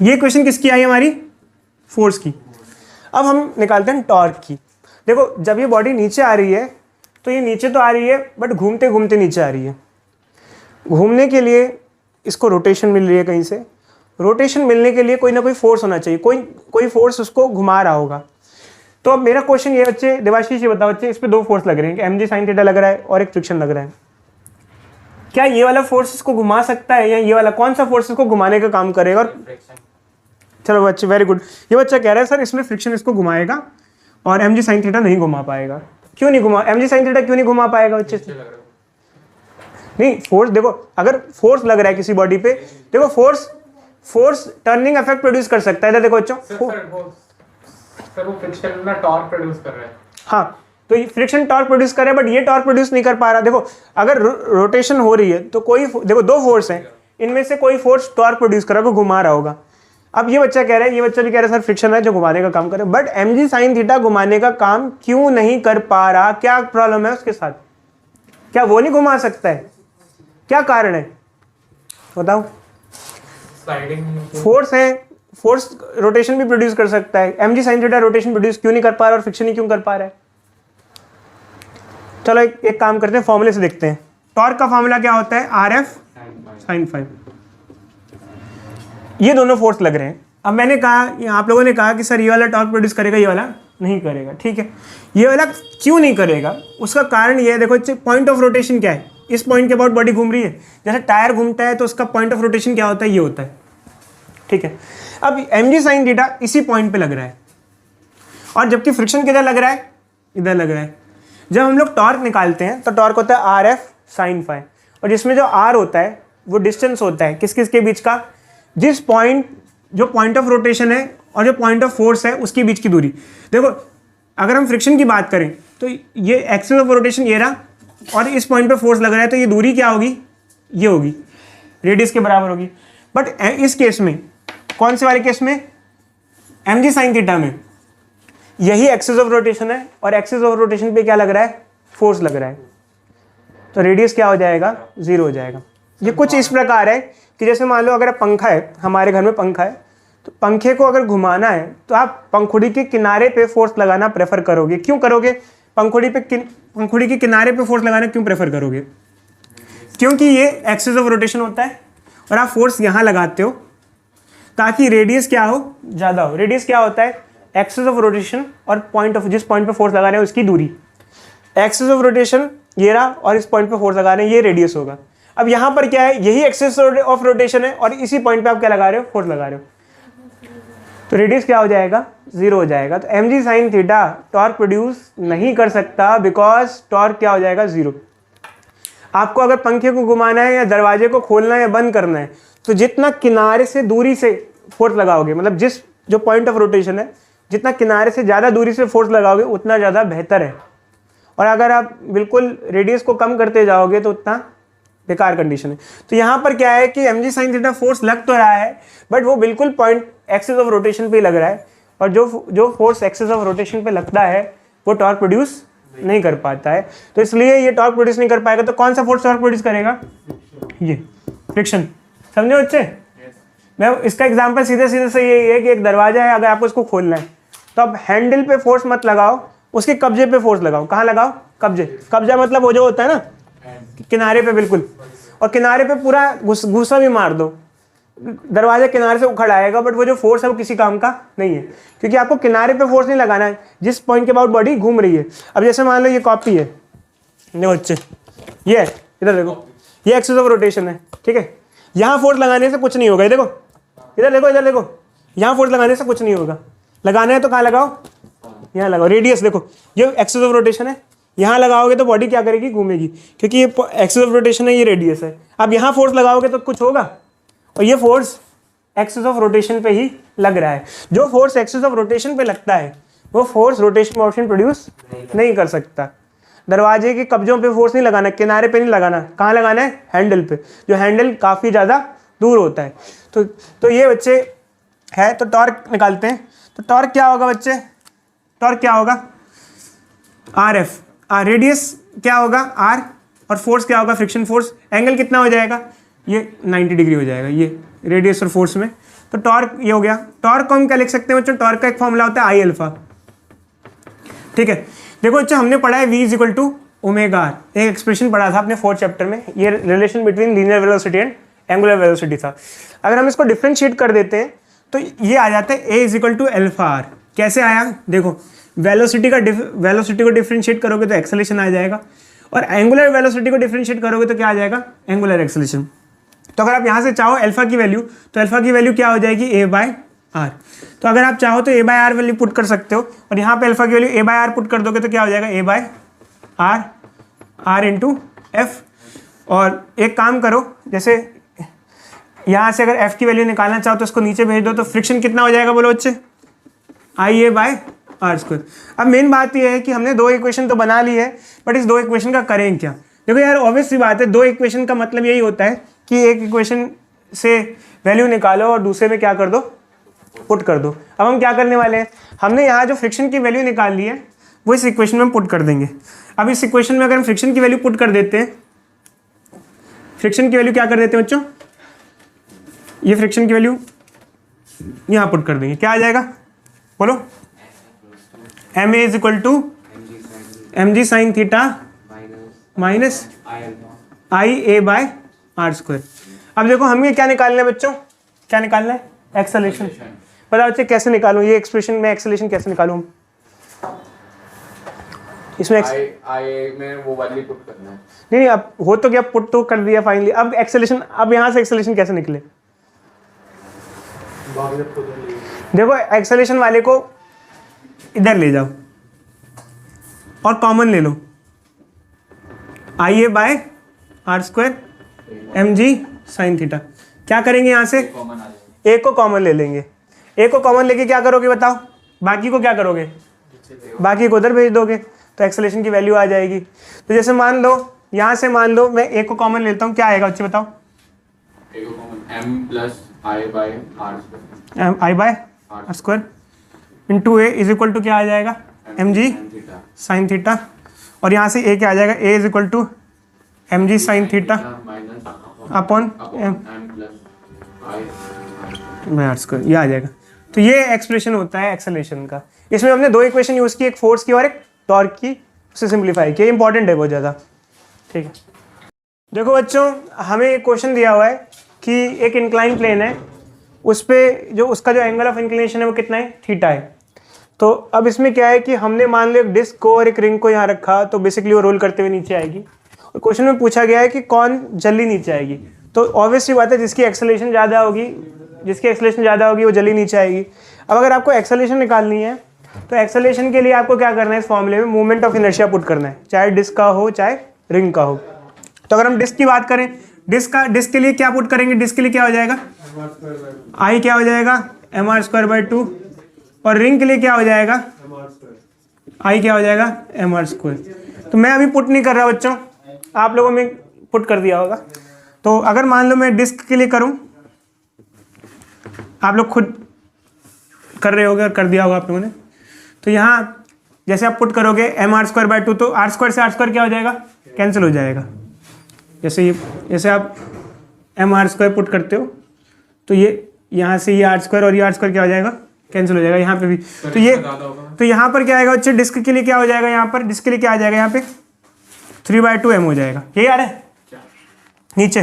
ये इक्वेशन किसकी आई हमारी? फोर्स की। अब हम निकालते हैं टॉर्क की। देखो जब ये बॉडी नीचे आ रही है तो ये नीचे तो आ रही है बट घूमते घूमते नीचे आ रही है। घूमने के लिए इसको रोटेशन मिल रही है कहीं से, रोटेशन मिलने के लिए कोई ना कोई फोर्स होना चाहिए, कोई फोर्स उसको घुमा रहा होगा। तो अब मेरा क्वेश्चन ये बच्चे, देवाशीष ये बताओ बच्चे, इस पे दो फोर्स लग रहे हैं, mg sin थीटा लग रहा है और एक फ्रिक्शन लग रहा है। क्या ये वाला फोर्स इसको घुमा सकता है, या ये वाला कौन सा फोर्स इसको घुमाने का काम करेगा? और चलो बच्चे वेरी गुड, ये बच्चा कह रहा है सर इसमें फ्रिक्शन इसको घुमाएगा और mg sin थीटा नहीं घुमा पाएगा। क्यों नहीं घुमा, mg sin थीटा क्यों नहीं घुमा पाएगा बच्चे? नहीं, फोर्स देखो, अगर फोर्स लग रहा है किसी बॉडी पे, देखो फोर्स टर्निंग इफेक्ट प्रोड्यूस कर सकता है। देखो बच्चों, सर वो फ्रिक्शन ना टॉर्क प्रोड्यूस कर रहा है। हाँ, तो ये फ्रिक्शन टॉर्क प्रोड्यूस कर रहा है बट ये टॉर्क प्रोड्यूस नहीं कर पा रहा। देखो अगर रोटेशन हो रही है तो कोई, देखो दो फोर्स हैं, इनमें से कोई फोर्स टॉर्क प्रोड्यूस कर रहा है, वो घुमा रहा होगा। अब ये बच्चा कह रहा है, ये बच्चा भी कह रहा है सर फ्रिक्शन है जो घुमाने का काम करे, बट mg sin थीटा घुमाने का काम क्यों नहीं कर पा रहा? क्या प्रॉब्लम है उसके साथ? क्या वो नहीं घुमा सकता है? क्या कारण है बताओ? फोर्स है, फोर्स रोटेशन भी प्रोड्यूस कर सकता है, mg sin theta rotation produce क्यों नहीं कर पा रहा और फ्रिक्शन ही क्यों कर पा रहा है? चलो एक काम करते हैं, फॉर्मूले से देखते हैं। टॉर्क का फॉर्मूला क्या होता है? RF sin phi. ये दोनों फोर्स लग रहे हैं। अब मैंने कहा, आप लोगों ने कहा कि सर ये वाला टॉर्क प्रोड्यूस करेगा, ये वाला नहीं करेगा, ठीक है। ये वाला क्यों नहीं करेगा? उसका कारण ये है, देखो पॉइंट ऑफ रोटेशन क्या है, इस पॉइंट के अबाउट बॉडी घूम रही है। जैसे टायर घूमता है तो उसका पॉइंट ऑफ रोटेशन क्या होता है? ये होता है, ठीक है। अब mg sin थीटा इसी पॉइंट पे लग रहा है, और जबकि फ्रिक्शन किधर लग रहा है? इधर लग रहा है। जब हम लोग टॉर्क निकालते हैं तो टॉर्क होता है RF sin फाई, और जिसमें जो R होता है वो डिस्टेंस होता है किस किस के बीच का? जिस पॉइंट, जो पॉइंट ऑफ रोटेशन है और जो पॉइंट ऑफ फोर्स है उसके बीच की दूरी। देखो अगर हम फ्रिक्शन की बात करें तो ये एक्सिस ऑफ रोटेशन ये रहा, और इस पॉइंट पे फोर्स लग रहा है, तो ये दूरी क्या होगी? ये होगी, रेडियस के बराबर होगी। बट इस केस में, कौन से वाले केस में? mg sin थीटा में यही एक्सिस ऑफ रोटेशन है, और एक्सिस ऑफ रोटेशन पे क्या लग रहा है? फोर्स लग रहा है, तो रेडियस क्या हो जाएगा? 0 हो जाएगा। ये कुछ इस प्रकार है कि जैसे मान लो अगर पंखा है, हमारे घर में पंखा है, तो पंखे को अगर घुमाना है तो आप पंखुड़ी के किनारे पे फोर्स लगाना प्रेफर करोगे। क्यों करोगे? पंखुड़ी के किनारे पे फोर्स लगाना क्यों प्रेफर करोगे? क्योंकि ये एक्सिस ऑफ रोटेशन होता है, और आप फोर्स यहाँ लगाते हो ताकि रेडियस क्या हो? ज़्यादा हो। रेडियस क्या होता है? एक्सिस ऑफ रोटेशन और पॉइंट ऑफ, जिस पॉइंट पे फोर्स लगा रहे हैं उसकी दूरी। एक्सिस ऑफ रोटेशन ये रहा, और इस पॉइंट पे फोर्स लगा रहे हैं, ये रेडियस होगा। अब यहाँ पर क्या है? यही एक्सिस ऑफ रोटेशन है, और इसी पॉइंट पे आप क्या लगा रहे हो? फोर्स लगा रहे हो, तो रेडियस क्या हो जाएगा? 0 हो जाएगा। तो mg sin theta torque produce नहीं कर सकता, बिकॉज टॉर्क क्या हो जाएगा? 0। आपको अगर पंखे को घुमाना है या दरवाजे को खोलना है या बंद करना है, तो जितना किनारे से दूरी से फोर्स लगाओगे, मतलब जो पॉइंट ऑफ रोटेशन है, जितना किनारे से ज़्यादा दूरी से फोर्स लगाओगे उतना ज़्यादा बेहतर है। और अगर आप बिल्कुल रेडियस को कम करते जाओगे तो उतना बेकार कंडीशन है। तो यहाँ पर क्या है कि mg sin थीटा फोर्स लग तो रहा है, बट वो बिल्कुल पॉइंट एक्सिस ऑफ रोटेशन पे ही लग रहा है, और जो फोर्स एक्सिस ऑफ रोटेशन पे लगता है वो टॉर्क प्रोड्यूस नहीं कर पाता है। तो इसलिए ये टॉर्क प्रोड्यूस नहीं कर पाएगा, तो कौन सा फोर्स टॉर्क प्रोड्यूस करेगा? ये फ्रिक्शन। समझे बच्चे? मैं इसका एग्जांपल सीधे सीधे से ये है कि एक दरवाजा है, अगर आपको इसको खोलना है तो आप हैंडल पे फोर्स मत लगाओ, उसके कब्जे पे फोर्स लगाओ। कहाँ लगाओ? कब्जे। कब्जा मतलब वो जो होता है ना किनारे पे, बिल्कुल, और किनारे पे पूरा घूसा भी मार दो, दरवाजा किनारे से उखड़ आएगा, बट वो जो फोर्स है वो किसी काम का नहीं है, क्योंकि आपको किनारे पे फोर्स नहीं लगाना है जिस पॉइंट के अबाउट बॉडी घूम रही है। अब जैसे मान लो ये कॉपी है, देखो बच्चे, ये है, इधर देखो, ये एक्सिस ऑफ रोटेशन है, ठीक है। यहाँ फोर्स लगाने से कुछ नहीं होगा, ये देखो, इधर देखो, इधर देखो, यहाँ फोर्स लगाने से कुछ नहीं होगा। लगाना है तो कहाँ लगाओ? यहाँ लगाओ। रेडियस देखो, ये एक्सिस ऑफ रोटेशन है, यहाँ लगाओगे तो बॉडी क्या करेगी? घूमेगी, क्योंकि ये एक्सिस ऑफ रोटेशन है, ये रेडियस है। अब यहाँ फोर्स लगाओगे तो कुछ होगा, और ये फोर्स एक्सिस ऑफ रोटेशन पे ही लग रहा है। जो फोर्स एक्सिस ऑफ रोटेशन पे लगता है वो फोर्स रोटेशन मोशन प्रोड्यूस नहीं कर सकता। दरवाजे के कब्जों पे फोर्स नहीं लगाना, किनारे पे नहीं लगाना, कहाँ लगाना है? हैंडल पे, जो हैंडल काफ़ी ज़्यादा दूर होता है। तो ये बच्चे है, तो टॉर्क निकालते हैं। तो टॉर्क क्या होगा बच्चे? टॉर्क क्या होगा? R F. रेडियस क्या होगा? आर, और फोर्स क्या होगा? Friction force. एंगल कितना हो जाएगा? ये 90 डिग्री हो जाएगा, ये रेडियस और फोर्स में। तो टॉर्क ये हो गया। टॉर्क को हम क्या लिख सकते हैं बच्चों? टॉर्क का एक फॉर्मूला होता है आई अल्फा, ठीक है। देखो बच्चों, हमने पढ़ा है V equal to omega R, एक एक्सप्रेशन पढ़ा था अपने 4th चैप्टर में, ये relation between linear velocity and angular velocity था। अगर हम इसको डिफ्रेंशिएट कर देते हैं तो ये आ जाता है A equal to alpha R. कैसे आया? देखो, वेलोसिटी को डिफ्रेंशिएट करोगे तो एक्सेलेरेशन आ जाएगा, और एंगुलर वेलोसिटी को डिफरेंशिएट करोगे तो क्या आ जाएगा? Angular acceleration. तो अगर आप यहाँ से चाहो अल्फा की वैल्यू, तो अल्फा की वैल्यू क्या हो जाएगी? A by R. तो अगर आप चाहो तो A by R value put कर सकते हो, और यहाँ पे अल्फा की value A by R put कर दोगे तो क्या हो जाएगा? A by R into F. और एक काम करो, जैसे यहाँ से अगर F की वैल्यू निकालना चाहो तो इसको नीचे भेज दो, तो फ्रिक्शन कितना हो जाएगा बोलो बच्चे? IA by R square. अब मेन बात यह है कि हमने दो इक्वेशन तो बना ली है, बट इस दो इक्वेशन का करें क्या? देखो यार, ऑब्वियस सी बात है, दो इक्वेशन का मतलब यही होता है कि एक इक्वेशन से वैल्यू निकालो और दूसरे में क्या कर दो? पुट कर दो। अब हम क्या करने वाले हैं? हमने यहाँ जो फ्रिक्शन की वैल्यू निकाल ली है वो इस इक्वेशन में पुट कर देंगे। अब इस इक्वेशन में अगर हम फ्रिक्शन की वैल्यू पुट कर देते हैं, फ्रिक्शन की वैल्यू क्या कर देते हैं बच्चों? ये फ्रिक्शन की वैल्यू यहाँ पुट कर देंगे, क्या आ जाएगा बोलो? M A is equal to M G sine theta minus I A by R square. अब देखो हमें क्या निकालना है बच्चों? क्या निकालना है? एक्सेलेरेशन। पता बच्चे कैसे निकालूं ये एक्सप्रेशन में? एक्सेलेरेशन कैसे निकालूं? इसमें आई में वो वैल्यू पुट करना है। नहीं, अब हो तो क्या, पुट तो कर दिया फाइनली। अब एक्सेलेरेशन, अब यहाँ से एक्सेलेरेशन कैसे निकले? देखो, एक्सेलेरेशन वाले को इधर ले जाओ और कॉमन ले लो, I A by R square M G sine theta. क्या करेंगे यहाँ से? ए को कॉमन ले लेंगे। ए को कॉमन लेके क्या करोगे बताओ? बाकी को क्या करोगे? बाकी को उधर भेज दोगे, तो एक्सेलेरेशन की वैल्यू आ जाएगी। तो जैसे मान लो, यहाँ से मान लो मैं ए को कॉमन लेता हूँ, क्या आएगा बच्चे बताओ? ए को common M plus I by R square, M I by R square into A is equal to क्या आ जाएगा? M G sine theta. और यहाँ से ए क्या आ जाएगा? A is equal to M G sine theta upon M by R square, ये आ जाएगा। तो ये एक्सप्रेशन होता है एक्सेलरेशन का। इसमें हमने दो इक्वेशन यूज़ की, एक फोर्स की और एक टॉर्क की, उसे सिंप्लीफाई किया। इंपॉर्टेंट है बहुत ज़्यादा, ठीक है। देखो बच्चों, हमें एक क्वेश्चन दिया हुआ है कि एक इंक्लाइन प्लेन है, उस पर जो उसका जो एंगल ऑफ इंक्लिनेशन है वो कितना है? थीटा है। तो अब इसमें क्या है कि हमने मान लो एक डिस्क को और एक रिंग को यहाँ रखा, तो बेसिकली वो रोल करते हुए नीचे आएगी। और क्वेश्चन में पूछा गया है कि कौन जल्दी नीचे आएगी। तो ऑब्वियसली बात है, जिसकी एक्सेलरेशन ज़्यादा होगी वो जल्दी नीचे आएगी। अब अगर आपको एक्सेलरेशन निकालनी है तो एक्सेलरेशन के लिए आपको क्या करना है? इस फॉर्मूले में मोमेंट ऑफ इनर्शिया पुट करना है, चाहे डिस्क का हो चाहे रिंग का हो। तो अगर हम डिस्क की बात करें, डिस्क के लिए क्या पुट करेंगे? डिस्क के लिए क्या हो जाएगा? आई क्या हो जाएगा? M R square by 2। और रिंग के लिए क्या हो जाएगा? आई क्या हो जाएगा? M R square. तो मैं अभी पुट नहीं कर रहा बच्चों, आप लोगों में पुट कर दिया होगा। तो अगर मान लो मैं डिस्क के लिए करूं, आप लोग खुद कर रहे होगे और कर दिया होगा आप लोगों ने। तो यहाँ जैसे आप पुट करोगे mr²/2, तो r² से r² क्या हो जाएगा, कैंसिल हो जाएगा। जैसे आप mr² पुट करते हो तो ये यहाँ से ये r² और ये r² क्या हो जाएगा, कैंसिल हो जाएगा। यहाँ पे भी तो यहाँ पर क्या आएगा बच्चे, डिस्क के लिए क्या हो जाएगा, यहाँ पर डिस्क के लिए क्या आ जाएगा, यहाँ पे 3/2 m हो जाएगा। यही आ रहा है नीचे,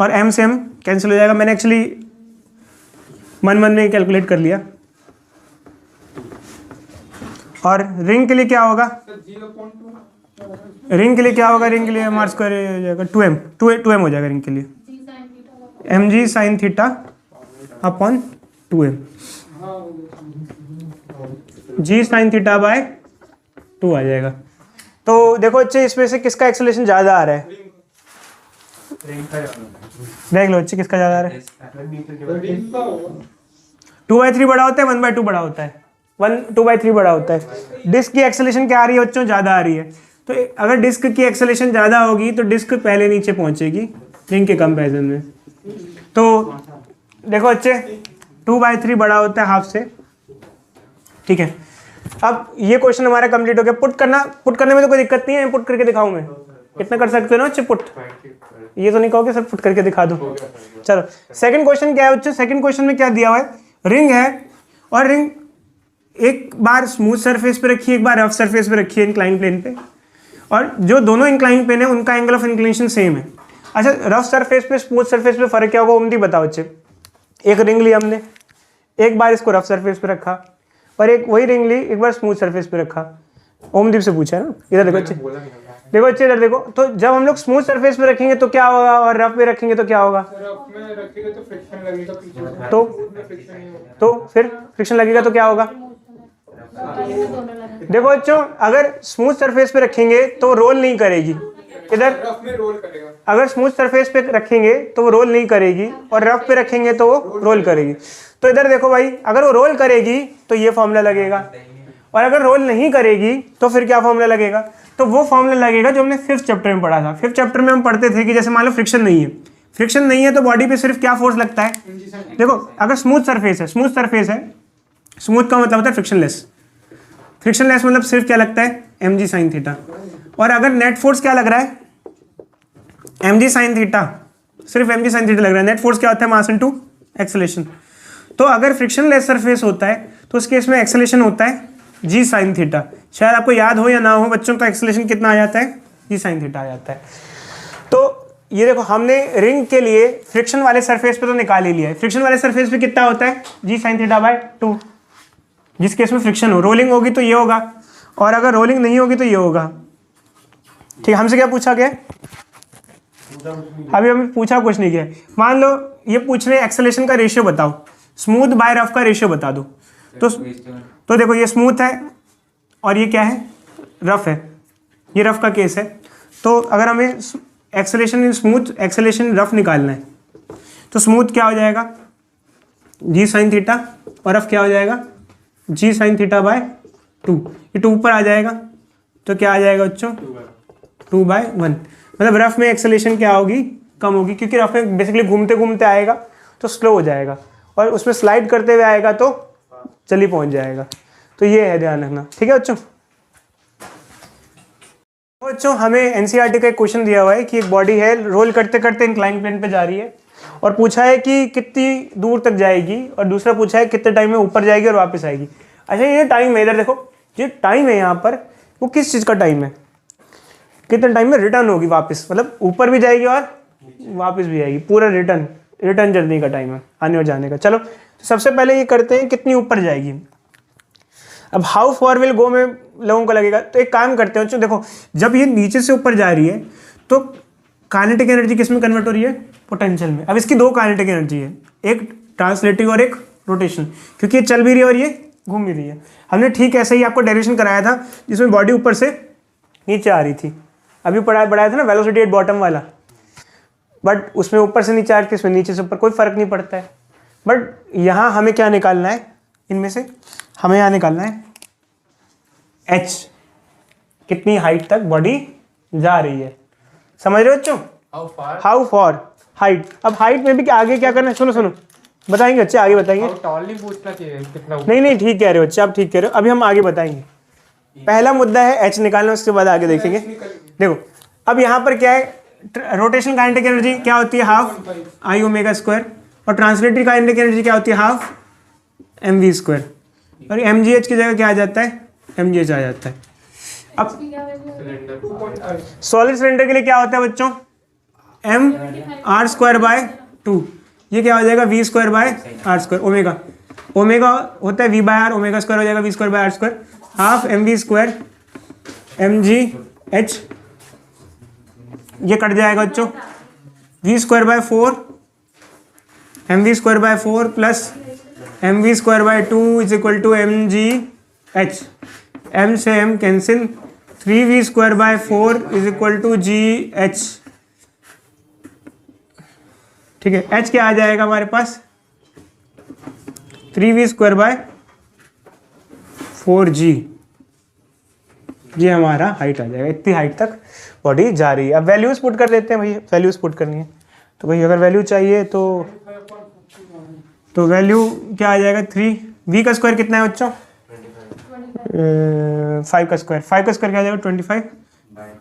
और m से m कैंसिल हो जाएगा। मैंने एक्चुअली मन में कैलकुलेट कर लिया। और रिंग के लिए क्या होगा, रिंग के लिए क्या होगा, रिंग के लिए mr² हो जाएगा 2m हो जाएगा रिंग के लिए, mg sin theta upon 2m, g sin theta by 2 आ जाएगा। तो देखो अच्छे इसमें से किसका एक्सेलरेशन ज़्यादा आ रहा है, देख लो अच्छे किसका ज़्यादा आ रहा है। 2/3 बड़ा होता है, 1/2 बड़ा होता है, 2/3 बड़ा होता है। डिस्क की एक्सेलरेशन क्या आ रही है बच्चों, ज़्यादा आ रही है। तो अगर डिस्क की एक्सेलरेशन ज़्यादा होगी तो डिस्क पहले नीचे पहुंचेगी रिंग के कंपैरिजन में। तो देखो बच्चे 2/3 बड़ा होता है हाफ से, ठीक है। अब ये क्वेश्चन हमारा कंप्लीट हो गया। पुट करने में तो कोई दिक्कत नहीं है, पुट करके दिखाऊं मैं, कितना कर सकते हो ना बच्चे पुट, ये तो नहीं कहोगे सर पुट करके दिखा दो। चलो सेकंड क्वेश्चन क्या है बच्चे, सेकंड क्वेश्चन में क्या दिया हुआ है, रिंग है और रिंग एक बार स्मूथ सरफेस पे रखी है, एक बार रफ सरफेस पे रखी है इंक्लाइन प्लेन पे, और जो दोनों इंक्लाइन प्लेन है उनका एंगल ऑफ इंक्लिनेशन सेम है। अच्छा रफ सरफेस पे स्मूथ सरफेस पे फर्क क्या होगा, ओमदी बताओ बच्चे। एक रिंग ली हमने, एक बार इसको रफ सरफेस पे रखा, और एक वही रिंग ली एक बार स्मूथ सरफेस पे रखा। ओमदीप से पूछा है ना, इधर देखो बच्चे, देखो बच्चे इधर देखो। तो जब हम लोग स्मूथ सरफेस पे रखेंगे तो क्या होगा, और रफ पे रखेंगे तो क्या होगा, तो फिर फ्रिक्शन लगेगा तो क्या होगा। देखो बच्चों अगर स्मूथ सरफेस पे रखेंगे तो रोल नहीं करेगी, इधर अगर स्मूथ सरफेस पे रखेंगे तो वो रोल नहीं करेगी, और रफ पे रखेंगे तो वो रोल करेगी। तो इधर देखो भाई, अगर वो रोल करेगी तो ये फॉर्मूला लगेगा, और अगर रोल नहीं करेगी तो फिर क्या फॉर्मूला लगेगा, तो वो फॉर्मूला लगेगा जो हमने 5th चैप्टर में पढ़ा था। 5th चैप्टर में हम पढ़ते थे कि जैसे मान लो फ्रिक्शन नहीं है तो बॉडी पे सिर्फ क्या फोर्स लगता है। देखो अगर स्मूथ सरफेस है, स्मूथ का मतलब होता है फ्रिक्शनलेस मतलब सिर्फ क्या लगता है, mg sin थीटा। और अगर नेट फोर्स क्या लग रहा है, mg sin थीटा, सिर्फ mg sin थीटा लग रहा है। नेट फोर्स क्या होता है, मास इनटू एक्सेलरेशन। तो अगर फ्रिक्शनलेस सरफेस होता है तो उस केस में एक्सेलरेशन होता है g sin थीटा। शायद आपको याद हो या ना हो बच्चों, तो एक्सेलरेशन कितना आ जाता है, g sin थीटा आ जाता है। तो ये देखो हमने रिंग के लिए फ्रिक्शन वाले सरफेस पे तो निकाल ही लिया है। फ्रिक्शन वाले सरफेस पे कितना होता है, g sin थीटा बाय 2, जिस केस में फ्रिक्शन हो। रोलिंग होगी तो ये होगा, और अगर रोलिंग नहीं होगी तो ये होगा। ठीक, हमसे क्या पूछा गया, अभी हमें पूछा कुछ नहीं गया। मान लो ये पूछ रहे एक्सेलरेशन का रेशियो बताओ, स्मूथ बाय रफ का रेशियो बता दो। तो देखो ये स्मूथ है और ये क्या है, रफ है, ये रफ का केस है। तो अगर हमें acceleration in smooth, acceleration rough निकालना है तो स्मूथ क्या हो जाएगा, g sin थीटा, और रफ क्या हो जाएगा, g sin थीटा बाय 2। ये 2 ऊपर आ जाएगा तो क्या आ जाएगा बच्चों, 2/1। मतलब रफ में एक्सेलरेशन क्या होगी, कम होगी, क्योंकि रफ में बेसिकली घूमते घूमते आएगा तो स्लो हो जाएगा, और उसमें स्लाइड करते हुए आएगा तो जल्दी पहुंच जाएगा। तो ये है, ध्यान रखना, ठीक है बच्चों। बच्चों हमें एनसीईआरटी का एक क्वेश्चन दिया हुआ है कि एक बॉडी है, रोल करते करते इंक्लाइन प्लेन पे जा रही है, और पूछा है कि कितनी दूर तक जाएगी, और दूसरा पूछा है कितने टाइम में ऊपर जाएगी और वापस आएगी। अच्छा ये टाइम है, इधर देखो ये टाइम है यहाँ पर, वो किस चीज़ का टाइम है, कितने टाइम में रिटर्न होगी वापस, मतलब ऊपर भी जाएगी और वापस भी आएगी, पूरा रिटर्न जर्नी का टाइम है, आने और जाने का। चलो तो सबसे पहले ये करते हैं कितनी ऊपर जाएगी। अब हाउ फॉर विल गो में लोगों को लगेगा, तो एक काम करते हैं, देखो जब ये नीचे से ऊपर जा रही है तो काइनेटिक एनर्जी किस में कन्वर्ट हो रही है, पोटेंशियल में। अब इसकी 2 काइनेटिक एनर्जी है, एक ट्रांसलेटिव और एक रोटेशन, क्योंकि ये चल भी रही है और ये घूम भी रही है। हमने ठीक ऐसे ही आपको डेरिवेशन कराया था जिसमें बॉडी ऊपर से नीचे आ रही थी, अभी बढ़ाया था ना वेलोसिटी एट बॉटम वाला, बट उसमें ऊपर से नीचे आ रही थी, इसमें नीचे से ऊपर, कोई फर्क नहीं पड़ता है। बट यहाँ हमें क्या निकालना है, इनमें से हमें यहाँ निकालना है h, कितनी हाइट तक बॉडी जा रही है, समझ रहे हो बच्चों, हाउ फॉर हाइट। अब हाइट में भी आगे क्या करना है, सुनो बताएंगे बच्चे, आगे बताएंगे। टॉल नहीं पूछना चाहिए कितना नहीं नहीं, ठीक कह रहे हो बच्चे, आप ठीक कह रहे हो। अभी हम आगे बताएंगे। पहला मुद्दा है एच निकालना, उसके बाद आगे देखेंगे। देखो अब यहाँ पर क्या है, रोटेशनल काइनेटिक एनर्जी क्या होती है, हाफ आई ओमेगा स्क्वायर, और ट्रांसलेटरी काइनेटिक एनर्जी क्या होती है, हाफ एम वी स्क्वायर, और एम जी एच की जगह क्या आ जाता है, एम जी एच आ जाता है। अब सॉलिड सिलेंडर के लिए क्या होता है बच्चों, एम आर स्क्वायर बाय 2, ये क्या हो जाएगा, V square by R square, omega omega होता है V by R, omega square हो जाएगा V square by R square, half M V square M G H, ये कट जाएगा बच्चों, V square by 4 M V square by 4 plus M V square by 2 is equal to M G H, M से M cancel, 3v square by 4 is equal to G H. ठीक है, h क्या आ जाएगा हमारे पास, 3v स्क्वायर बाय 4g, ये हमारा हाइट आ जाएगा। इतनी हाइट तक बॉडी जा रही है। अब वैल्यूज पुट कर देते हैं भैया, वैल्यूज पुट करनी है तो भाई अगर वैल्यू चाहिए तो वैल्यू क्या आ जाएगा, 3v का स्क्वायर कितना है बच्चों, 5 का स्क्वायर, 5 का स्क्वायर क्या आ जाएगा 25,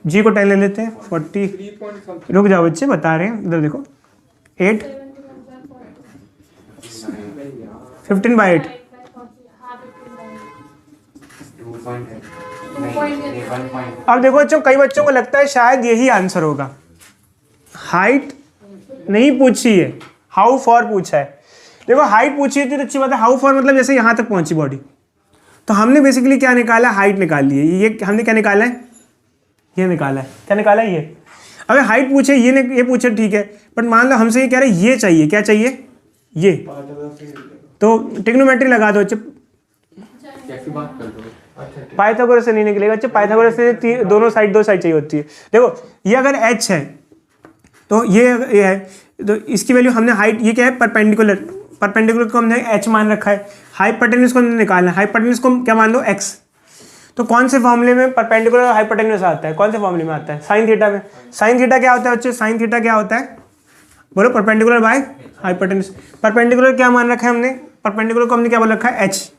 g को 10 ले लेते हैं 40, रुक जाओ बच्चे बता रहे हैं, इधर देखो 8 15 बाई 8, अब देखो बच्चों कई बच्चों को लगता है शायद यही आंसर होगा, हाइट नहीं पूछी है, हाउ फॉर पूछा है। देखो हाइट पूछी है तो अच्छी बात है, हाउ फॉर मतलब जैसे यहाँ तक पहुंची बॉडी, तो हमने बेसिकली क्या निकाला, हाइट निकाल ली है। ये हमने क्या निकाला है, ये निकाला है, क्या निकाला है ये। अगर हाइट पूछे ये पूछे ठीक है, बट मान लो हमसे ये कह रहे हैं ये चाहिए, क्या चाहिए ये, तो ट्रिग्नोमेट्री लगा दो बच्चे, कैसी बात कर रहे हो, पाइथागोरस से नहीं निकलेगा बच्चे, पाइथागोरस से दोनों साइड चाहिए होती है। देखो ये अगर h है तो ये है, तो इसकी वैल्यू हमने हाइट, ये क्या है परपेंडिकुलर, परपेंडिकुलर को हमने h मान रखा है, हाइपोटेन्यूज को हमने निकालना है, हाइपोटेन्यूज को क्या मान लो x, तो कौन से फॉर्मूले में परपेंडिकुलर और हाइपोटेन्यूज आता है, कौन से फॉर्मूले में आता है, साइन थीटा में। साइन थीटा क्या होता है बच्चे, साइन थीटा क्या होता है बोलो, परपेंडिकुलर बाय हाइपोटेन्यूज। परपेंडिकुलर क्या मान रखा है हमने, परपेंडिकुलर को हमने क्या बोल रखा है h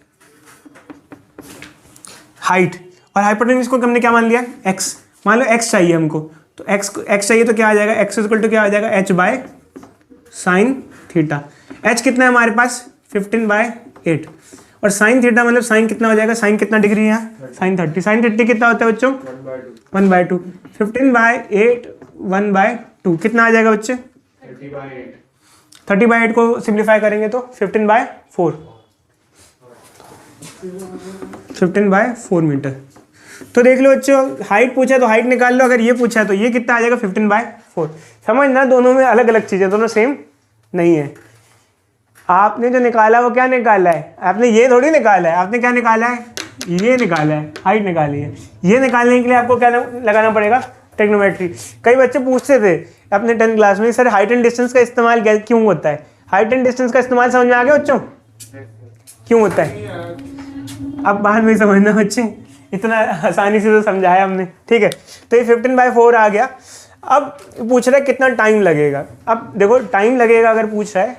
हाइट, और हाइपोटेन्यूज को हमने क्या मान लिया x, मान लो x चाहिए हमको, तो x चाहिए तो क्या आ जाएगा, x इक्वल टू क्या आ जाएगा h by sine theta. h कितना है हमारे पास 15/8, और साइन थीटा मतलब साइन कितना हो जाएगा, साइन कितना डिग्री है यहाँ, साइन 30, साइन 30 कितना होता है बच्चों 1/2, 15/8 1/2 कितना आ जाएगा बच्चे 30/8 को सिंप्लीफाई करेंगे तो 15/4 मीटर। तो देख लो बच्चों, हाइट पूछा तो हाइट निकाल लो, अगर ये पूछा तो ये कितना आ जाएगा 15/4। समझना, दोनों में अलग अलग चीज़ें, दोनों सेम नहीं है। आपने जो निकाला वो क्या निकाला है, आपने ये थोड़ी निकाला है, आपने क्या निकाला है, ये निकाला है, हाइट निकाली है। ये निकालने के लिए आपको क्या लगाना पड़ेगा, ट्रिग्नोमेट्री। कई बच्चे पूछते थे अपने 10th क्लास में, सर हाइट एंड डिस्टेंस का इस्तेमाल क्यों होता है। हाइट एंड डिस्टेंस का इस्तेमाल समझ में आ गया बच्चों, क्यों होता है, अब बाद में समझना बच्चे, इतना आसानी से तो समझाया हमने, ठीक है। तो ये 15/4 आ गया। अब पूछ रहा है कितना टाइम लगेगा। अब देखो टाइम लगेगा अगर पूछ रहा है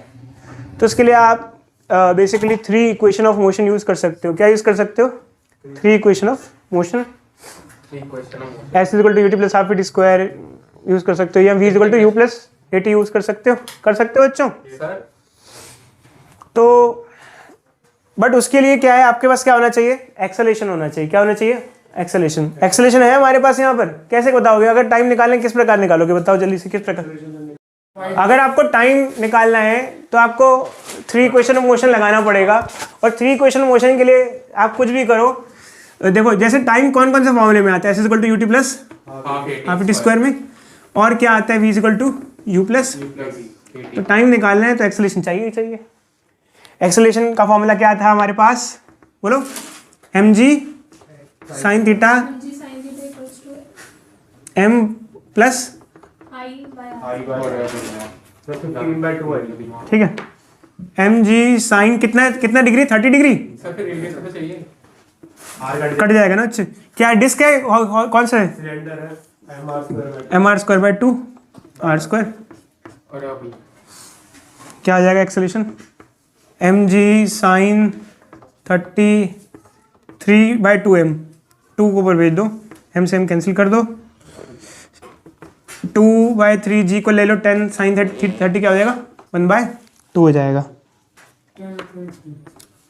तो उसके लिए आप basically 3 equation of motion use कर सकते हो। क्या यूज़ कर सकते हो, 3 equation of motion, S equal to U T plus half T square use कर सकते हो, या V equal to U plus A T use कर सकते हो बच्चों। तो बट उसके लिए क्या है, आपके पास क्या होना चाहिए, एक्सेलेरेशन होना चाहिए। क्या होना चाहिए, एक्सेलेरेशन। एक्सेलेरेशन है हमारे पास यहाँ पर, कैसे बताओगे, अगर टाइम निकालने किस प्रकार निकालोगे, बताओ जल्दी से किस प्रकार। अगर आपको टाइम निकालना है तो आपको 3 इक्वेशन ऑफ मोशन लगाना पड़ेगा, और 3 इक्वेशन ऑफ मोशन के लिए आप कुछ भी करो। देखो जैसे टाइम कौन कौन से फॉर्मूले में आता है, S equal to U T plus half T square में, और क्या आता है V equal to U plus. तो टाइम निकालना है तो एक्सेलेरेशन चाहिए ही चाहिए। एक्सेलेरेशन का फॉर्मूला क्या था हमारे पास, बोलो, M G sine theta M plus, ठीक है, एम जी साइन कितना डिग्री, 30 डिग्री कट जाएगा ना अच्छे। क्या डिस्क है, कौन सा है, mr square by 2 r square. क्या आ जाएगा एक्सेलेरेशन, mg साइन 33/2m, 2 को ऊपर भेज दो, m से m कैंसिल कर दो, 2/3g को ले लो, 10 साइन 30 क्या हो जाएगा 1/2 हो जाएगा,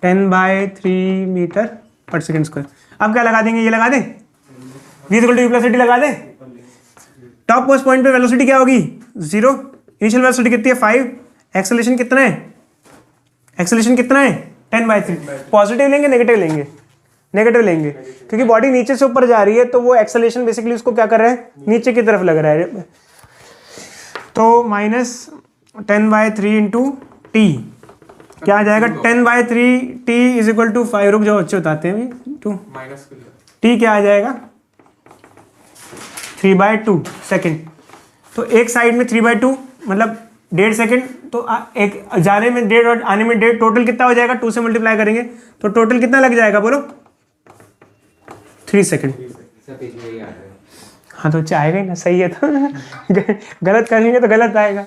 10/3 मीटर पर सेकेंड स्क्वायर। अब क्या लगा देंगे, ये लगा दें, v इक्वल टू वेलोसिटी लगा दें। टॉप मोस्ट पॉइंट पे वेलोसिटी क्या होगी 0, इनिशियल वेलोसिटी कितनी है 5, एक्सेलरेशन कितना है, एक्सेलरेशन कितना है 10/3। पॉजिटिव लेंगे नेगेटिव लेंगे, नेगेटिव लेंगे, क्योंकि बॉडी नीचे से ऊपर जा रही है तो वो एक्सेलरेशन बेसिकली उसको क्या कर रहा है, नीचे की तरफ लग रहा है। तो -10/3 इंटू टी क्या आ जाएगा, 10/3 t इज इक्वल टू 5, रुक जाओ अच्छे बताते हैं, 2 माइनस कर लो। t क्या आ जाएगा 3/2 सेकेंड। तो एक साइड में 3/2 मतलब 1.5 सेकेंड, तो एक जाने में 1.5 और आने में 1.5, टोटल कितना हो जाएगा, 2 से मल्टीप्लाई करेंगे तो टोटल कितना लग जाएगा बोलो 3 सेकेंड। हाँ तो आएगा ही ना, सही है तो गलत करेंगे तो गलत आएगा।